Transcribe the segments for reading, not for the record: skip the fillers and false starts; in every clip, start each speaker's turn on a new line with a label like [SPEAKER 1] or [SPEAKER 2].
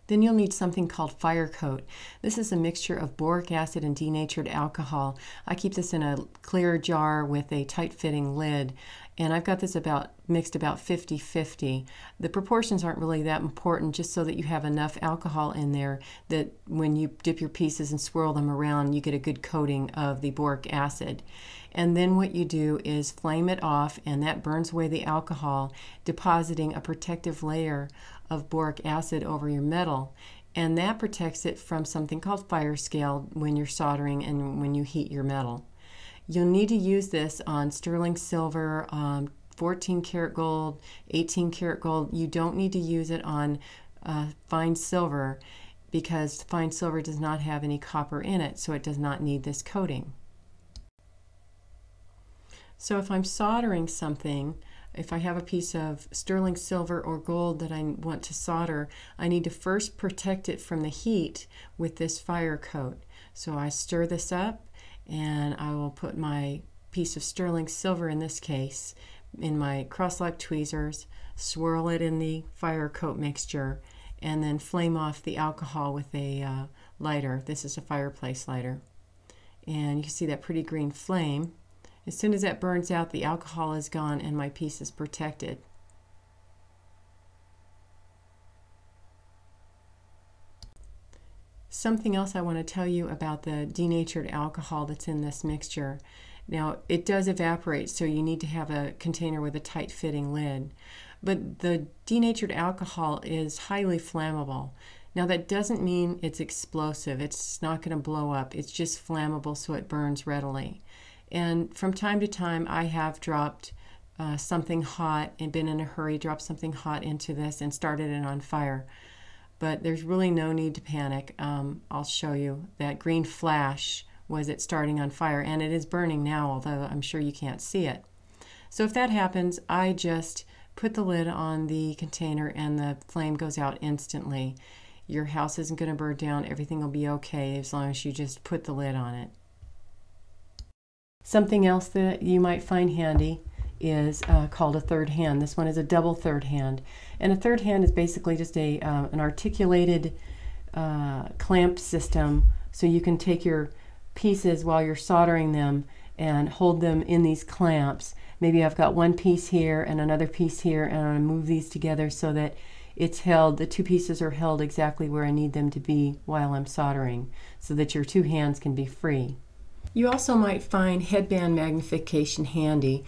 [SPEAKER 1] Then you'll need something called fire coat. This is a mixture of boric acid and denatured alcohol. I keep this in a clear jar with a tight-fitting lid, and I've got this mixed about 50-50. The proportions aren't really that important, just so that you have enough alcohol in there that when you dip your pieces and swirl them around, you get a good coating of the boric acid. And then what you do is flame it off, and that burns away the alcohol, depositing a protective layer of boric acid over your metal. And that protects it from something called fire scale when you're soldering and when you heat your metal. You'll need to use this on sterling silver, 14 karat gold, 18 karat gold. You don't need to use it on fine silver because fine silver does not have any copper in it, so it does not need this coating. So if I'm soldering something, if I have a piece of sterling silver or gold that I want to solder, I need to first protect it from the heat with this fire coat. So I stir this up, and I will put my piece of sterling silver, in this case, in my cross-lock tweezers, swirl it in the fire coat mixture, and then flame off the alcohol with a lighter. This is a fireplace lighter. And you can see that pretty green flame. As soon as that burns out, the alcohol is gone and my piece is protected. Something else I want to tell you about the denatured alcohol that's in this mixture. Now, it does evaporate, so you need to have a container with a tight-fitting lid. But the denatured alcohol is highly flammable. Now, that doesn't mean it's explosive. It's not going to blow up. It's just flammable, so it burns readily. And from time to time, I have dropped something hot and been in a hurry, dropped something hot into this and started it on fire. But there's really no need to panic. I'll show you that green flash was it starting on fire, and it is burning now, although I'm sure you can't see it. So if that happens, I just put the lid on the container and the flame goes out instantly. Your house isn't going to burn down. Everything will be okay as long as you just put the lid on it. Something else that you might find handy is called a third hand. This one is a double third hand. And a third hand is basically just an articulated clamp system, so you can take your pieces while you're soldering them and hold them in these clamps. Maybe I've got one piece here and another piece here, and I move these together so that it's held, the two pieces are held exactly where I need them to be while I'm soldering, so that your two hands can be free. You also might find headband magnification handy.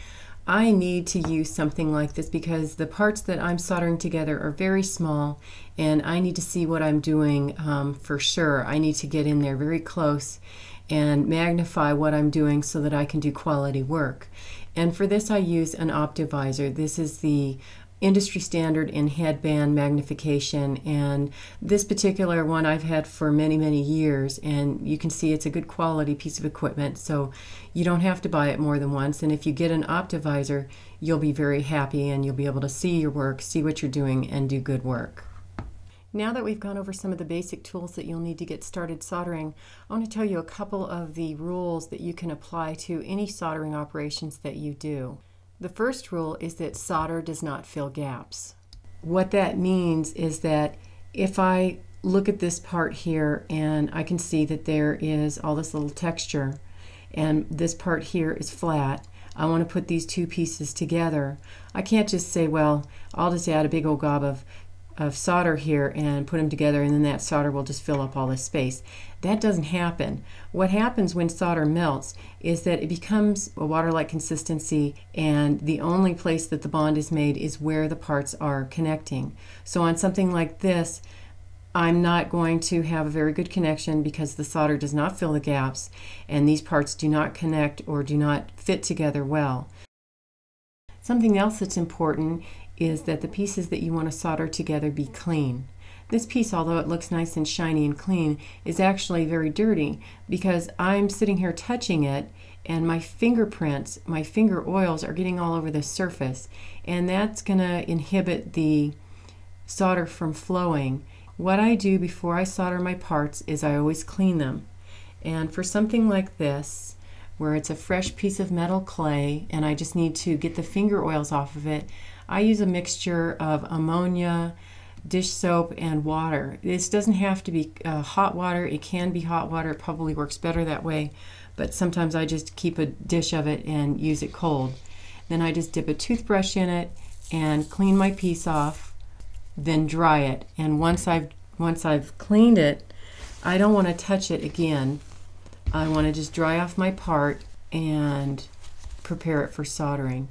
[SPEAKER 1] I need to use something like this because the parts that I'm soldering together are very small, and I need to see what I'm doing for sure. I need to get in there very close and magnify what I'm doing so that I can do quality work. And for this I use an optivisor. This is the industry standard in headband magnification, and this particular one I've had for many years, and you can see it's a good quality piece of equipment, so you don't have to buy it more than once. And if you get an optivisor, you'll be very happy and you'll be able to see your work, see what you're doing, and do good work. Now that we've gone over some of the basic tools that you'll need to get started soldering, I want to tell you a couple of the rules that you can apply to any soldering operations that you do. The first rule is that solder does not fill gaps. What that means is that if I look at this part here and I can see that there is all this little texture and this part here is flat, I want to put these two pieces together. I can't just say, well, I'll just add a big old gob of solder here and put them together, and then that solder will just fill up all this space. That doesn't happen. What happens when solder melts is that it becomes a water-like consistency, and the only place that the bond is made is where the parts are connecting. So on something like this, I'm not going to have a very good connection because the solder does not fill the gaps, and these parts do not connect or do not fit together well. Something else that's important is that the pieces that you want to solder together be clean. This piece, although it looks nice and shiny and clean, is actually very dirty because I'm sitting here touching it and my fingerprints, my finger oils are getting all over the surface, and that's going to inhibit the solder from flowing. What I do before I solder my parts is I always clean them. And for something like this, where it's a fresh piece of metal clay and I just need to get the finger oils off of it, I use a mixture of ammonia, dish soap and water. This doesn't have to be hot water. It can be hot water. It probably works better that way, but sometimes I just keep a dish of it and use it cold. Then I just dip a toothbrush in it and clean my piece off, then dry it. And once I've cleaned it, I don't want to touch it again. I want to just dry off my part and prepare it for soldering.